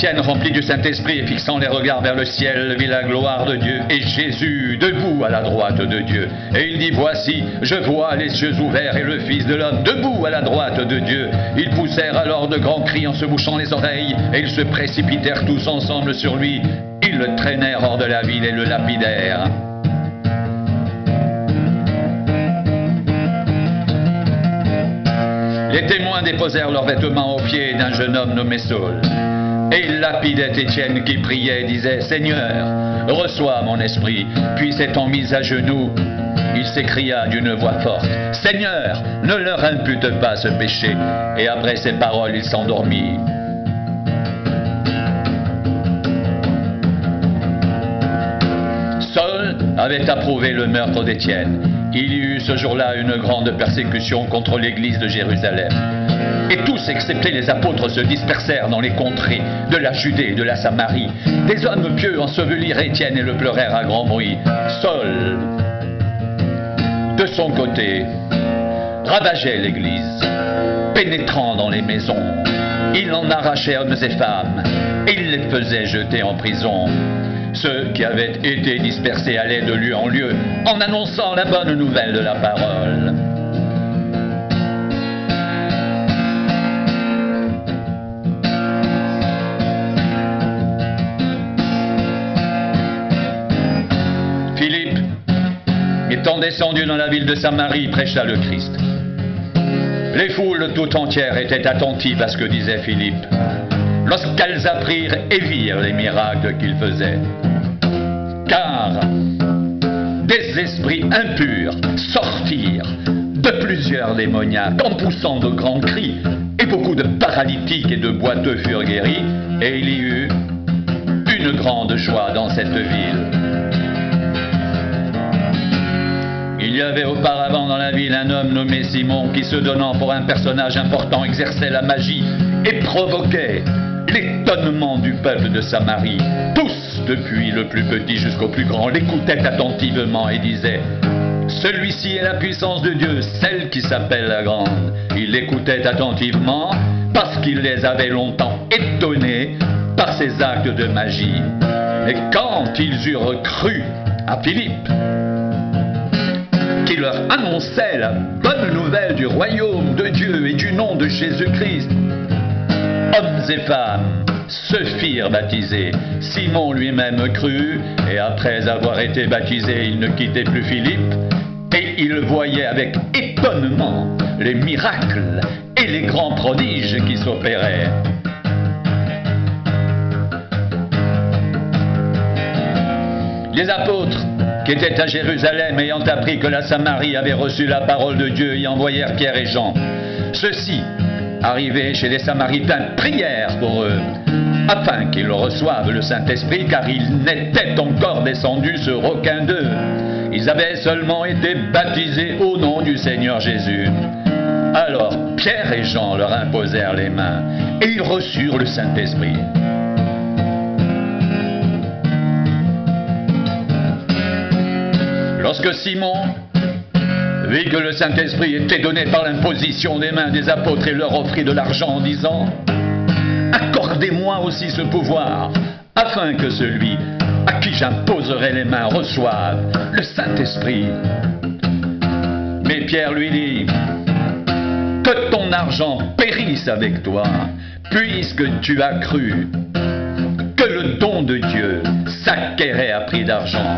Étienne, rempli du Saint-Esprit et fixant les regards vers le ciel, vit la gloire de Dieu et Jésus debout à la droite de Dieu. Et il dit, voici, je vois les cieux ouverts et le Fils de l'homme debout à la droite de Dieu. Ils poussèrent alors de grands cris en se bouchant les oreilles, et ils se précipitèrent tous ensemble sur lui. Ils le traînèrent hors de la ville et le lapidèrent. Les témoins déposèrent leurs vêtements aux pieds d'un jeune homme nommé Saul. Et ils lapidaient Étienne qui priait et disait, Seigneur, reçois mon esprit. Puis s'étant mis à genoux, il s'écria d'une voix forte, Seigneur, ne leur impute pas ce péché. Et après ces paroles, il s'endormit. Saul avait approuvé le meurtre d'Étienne. Il y eut ce jour-là une grande persécution contre l'église de Jérusalem. Et tous, excepté les apôtres, se dispersèrent dans les contrées de la Judée et de la Samarie. Des hommes pieux ensevelirent Étienne et le pleurèrent à grand bruit. Saul, de son côté, ravageait l'église, pénétrant dans les maisons. Il en arrachait hommes et femmes, et il les faisait jeter en prison. Ceux qui avaient été dispersés allaient de lieu en lieu en annonçant la bonne nouvelle de la parole. Philippe, étant descendu dans la ville de Samarie, prêcha le Christ. Les foules tout entières étaient attentives à ce que disait Philippe, lorsqu'elles apprirent et virent les miracles qu'il faisait. Car des esprits impurs sortirent de plusieurs démoniaques en poussant de grands cris, et beaucoup de paralytiques et de boiteux furent guéris, et il y eut une grande joie dans cette ville. Il y avait auparavant dans la ville un homme nommé Simon qui, se donnant pour un personnage important, exerçait la magie et provoquait l'étonnement du peuple de Samarie. Tous, depuis le plus petit jusqu'au plus grand, l'écoutaient attentivement et disaient, celui-ci est la puissance de Dieu, celle qui s'appelle la grande. Ils l'écoutaient attentivement parce qu'il les avait longtemps étonnés par ses actes de magie. Et quand ils eurent cru à Philippe, qui leur annonçait la bonne nouvelle du royaume de Dieu et du nom de Jésus-Christ, hommes et femmes se firent baptiser. Simon lui-même crut, et après avoir été baptisé, il ne quittait plus Philippe, et il voyait avec étonnement les miracles et les grands prodiges qui s'opéraient. Les apôtres, qui étaient à Jérusalem, ayant appris que la Samarie avait reçu la parole de Dieu, y envoyèrent Pierre et Jean. Ceux-ci, arrivés chez les Samaritains, prièrent pour eux, afin qu'ils reçoivent le Saint-Esprit, car il n'était encore descendu sur aucun d'eux. Ils avaient seulement été baptisés au nom du Seigneur Jésus. Alors Pierre et Jean leur imposèrent les mains, et ils reçurent le Saint-Esprit. Lorsque Simon vit que le Saint-Esprit était donné par l'imposition des mains des apôtres, et leur offrit de l'argent en disant, accordez-moi aussi ce pouvoir, afin que celui à qui j'imposerai les mains reçoive le Saint-Esprit. Mais Pierre lui dit, que ton argent périsse avec toi, puisque tu as cru que le don de Dieu s'acquérait à prix d'argent.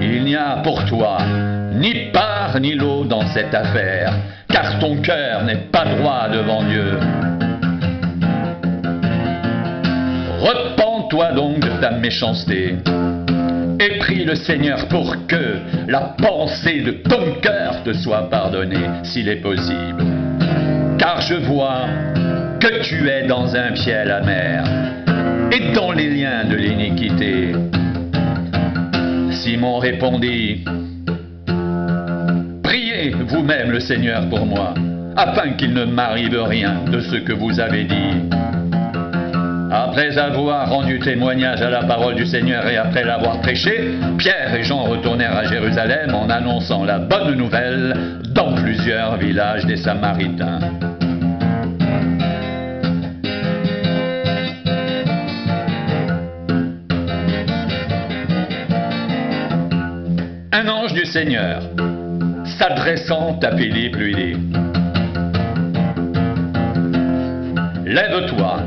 Il n'y a pour toi ni part ni lot dans cette affaire, car ton cœur n'est pas droit devant Dieu. Repens-toi donc de ta méchanceté, et prie le Seigneur pour que la pensée de ton cœur te soit pardonnée, s'il est possible. Car je vois que tu es dans un fiel amer, et dans les liens de l'iniquité. Simon répondit, priez vous-même le Seigneur pour moi, afin qu'il ne m'arrive rien de ce que vous avez dit. Après avoir rendu témoignage à la parole du Seigneur et après l'avoir prêché, Pierre et Jean retournèrent à Jérusalem en annonçant la bonne nouvelle dans plusieurs villages des Samaritains. l'ange du Seigneur, s'adressant à Philippe, lui dit: lève-toi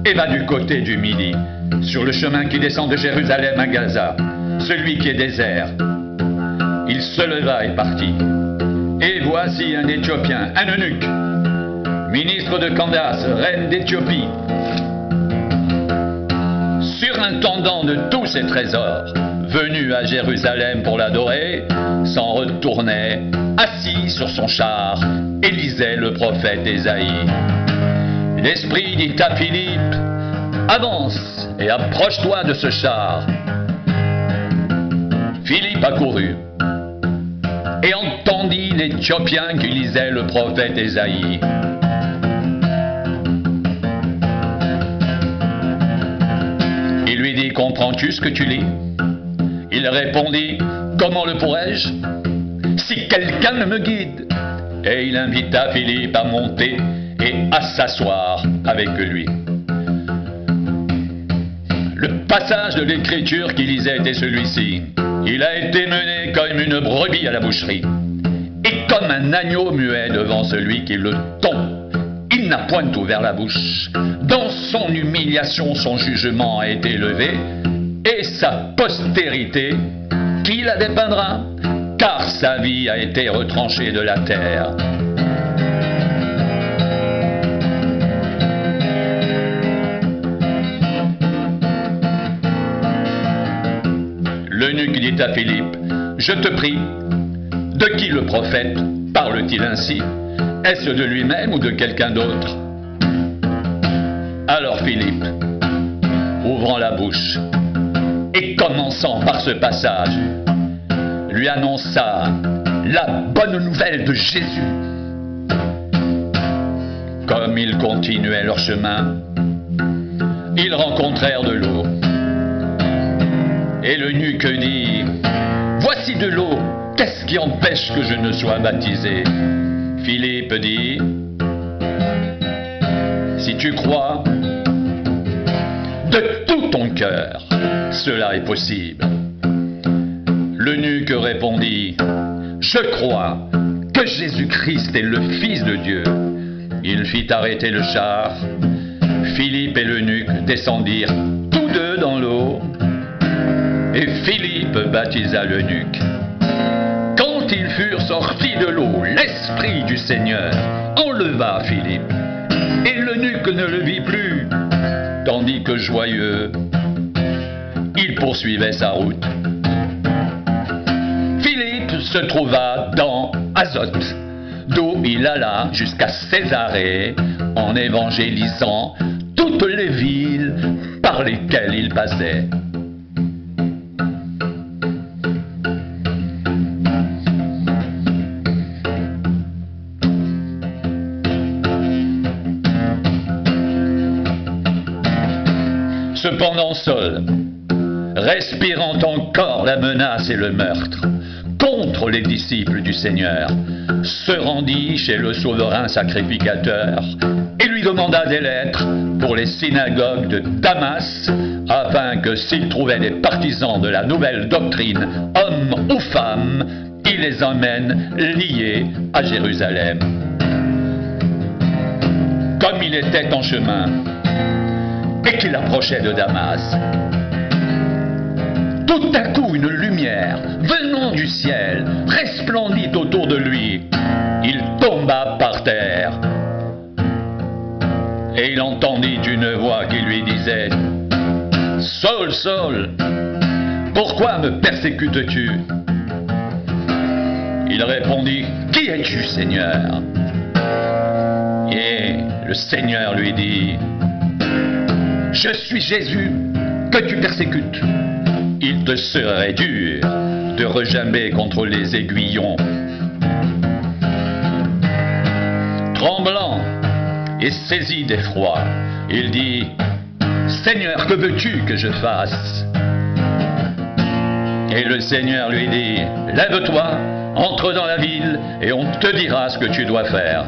et va du côté du Midi, sur le chemin qui descend de Jérusalem à Gaza, celui qui est désert. Il se leva et partit. Et voici un Éthiopien, un eunuque, ministre de Candace, reine d'Éthiopie, surintendant de tous ses trésors, venu à Jérusalem pour l'adorer, s'en retournait, assis sur son char, et lisait le prophète Ésaïe. L'Esprit dit à Philippe: avance et approche-toi de ce char. Philippe accourut et entendit l'Éthiopien qui lisait le prophète Ésaïe. Il lui dit: comprends-tu ce que tu lis? Il répondit: comment le pourrais-je, si quelqu'un ne me guide? Et il invita Philippe à monter et à s'asseoir avec lui. Le passage de l'écriture qu'il lisait était celui-ci: il a été mené comme une brebis à la boucherie, et comme un agneau muet devant celui qui le tond, il n'a point ouvert la bouche. Dans son humiliation, son jugement a été levé, et sa postérité, qui la dépeindra? Car sa vie a été retranchée de la terre. L'eunuque dit à Philippe: je te prie, de qui le prophète parle-t-il ainsi? Est-ce de lui-même ou de quelqu'un d'autre? Alors Philippe, ouvrant la bouche et commençant par ce passage, lui annonça la bonne nouvelle de Jésus. Comme ils continuaient leur chemin, ils rencontrèrent de l'eau. Et l'eunuque dit: voici de l'eau, qu'est-ce qui empêche que je ne sois baptisé? Philippe dit: si tu crois de tout ton cœur, cela est possible. L'eunuque répondit: je crois que Jésus-Christ est le Fils de Dieu. Il fit arrêter le char. Philippe et l'eunuque descendirent tous deux dans l'eau, et Philippe baptisa l'eunuque. Quand ils furent sortis de l'eau, l'Esprit du Seigneur enleva Philippe, et l'eunuque ne le vit plus, tandis que joyeux, il poursuivait sa route. Philippe se trouva dans Azote, d'où il alla jusqu'à Césarée, en évangélisant toutes les villes par lesquelles il passait. Cependant Saul, respirant encore la menace et le meurtre contre les disciples du Seigneur, se rendit chez le souverain sacrificateur et lui demanda des lettres pour les synagogues de Damas, afin que s'il trouvait des partisans de la nouvelle doctrine, hommes ou femmes, il les emmène liés à Jérusalem. Comme il était en chemin et qu'il approchait de Damas, tout à coup une lumière venant du ciel resplendit autour de lui. Il tomba par terre et il entendit une voix qui lui disait: Saul, Saul, pourquoi me persécutes-tu? Il répondit: Qui es-tu, Seigneur? Et le Seigneur lui dit: Je suis Jésus que tu persécutes. Il te serait dur de rejamber contre les aiguillons. Tremblant et saisi d'effroi, il dit: Seigneur, que veux-tu que je fasse? Et le Seigneur lui dit: Lève-toi, entre dans la ville et on te dira ce que tu dois faire.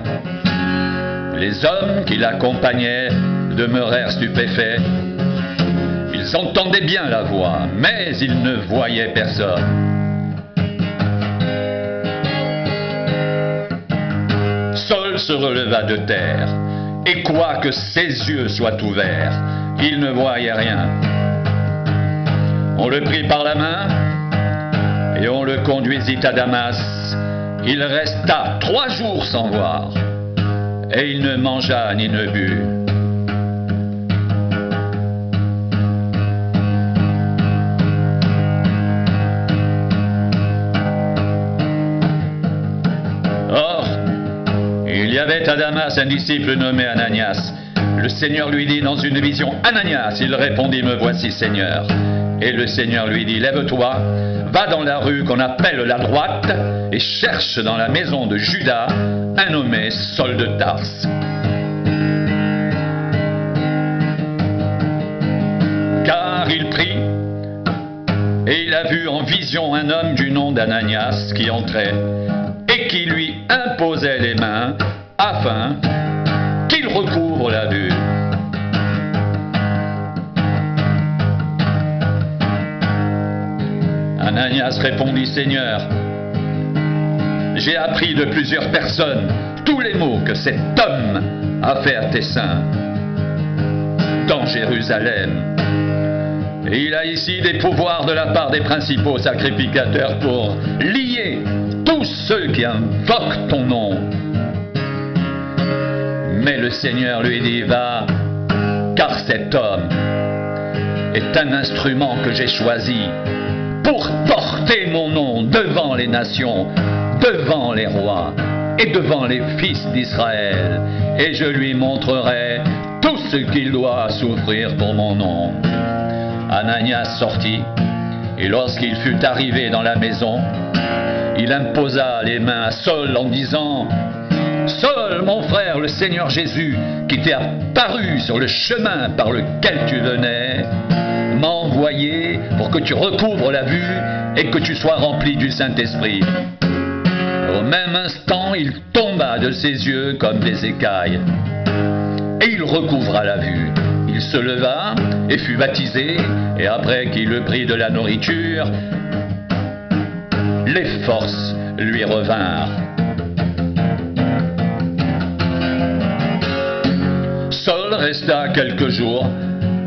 Les hommes qui l'accompagnaient demeurèrent stupéfaits. Ils entendaient bien la voix, mais ils ne voyaient personne. Saul se releva de terre, et quoique ses yeux soient ouverts, il ne voyait rien. On le prit par la main, et on le conduisit à Damas. Il resta 3 jours sans voir, et il ne mangea ni ne but. Or, il y avait à Damas un disciple nommé Ananias. Le Seigneur lui dit dans une vision, « Ananias !» Il répondit, « Me voici, Seigneur. » Et le Seigneur lui dit, « Lève-toi, va dans la rue qu'on appelle la droite, et cherche dans la maison de Judas un nommé Saul de Tarse. » Car il prit, et il a vu en vision un homme du nom d'Ananias qui entrait, et qui lui imposait les mains, afin qu'il recouvre la vue. Ananias répondit, « Seigneur, j'ai appris de plusieurs personnes tous les maux que cet homme a fait à tes saints dans Jérusalem. Et il a ici des pouvoirs de la part des principaux sacrificateurs pour lier tous ceux qui invoquent ton nom. » Mais le Seigneur lui dit, « Va, car cet homme est un instrument que j'ai choisi pour porter mon nom devant les nations, devant les rois et devant les fils d'Israël, et je lui montrerai tout ce qu'il doit souffrir pour mon nom. » Ananias sortit, et lorsqu'il fut arrivé dans la maison, il imposa les mains à Saul en disant, « Saul, mon frère, le Seigneur Jésus, qui t'est apparu sur le chemin par lequel tu venais, m'a envoyé pour que tu recouvres la vue et que tu sois rempli du Saint-Esprit. » Au même instant, il tomba de ses yeux comme des écailles, et il recouvra la vue. Il se leva et fut baptisé, et après qu'il eut pris de la nourriture, les forces lui revinrent. Saul resta quelques jours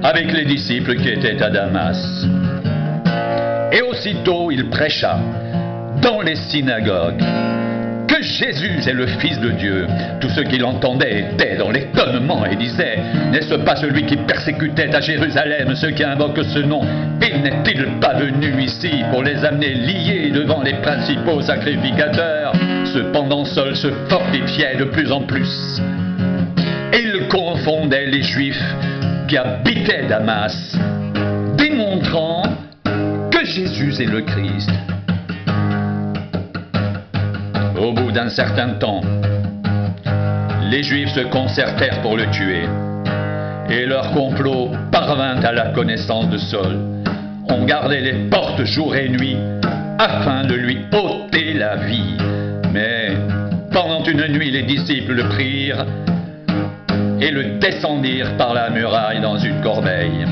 avec les disciples qui étaient à Damas. Et aussitôt il prêcha dans les synagogues que Jésus est le Fils de Dieu. Tous ceux qui l'entendaient étaient dans l'étonnement et disaient, « N'est-ce pas celui qui persécutait à Jérusalem ceux qui invoquent ce nom? Et n'est-il pas venu ici pour les amener liés devant les principaux sacrificateurs ?» Cependant Saul se fortifiait de plus en plus. Et il confondait les Juifs qui habitaient Damas, démontrant que Jésus est le Christ. Au bout d'un certain temps, les Juifs se concertèrent pour le tuer, et leur complot parvint à la connaissance de Saul. On gardait les portes jour et nuit, afin de lui ôter la vie. Mais pendant une nuit, les disciples le prirent et le descendirent par la muraille dans une corbeille.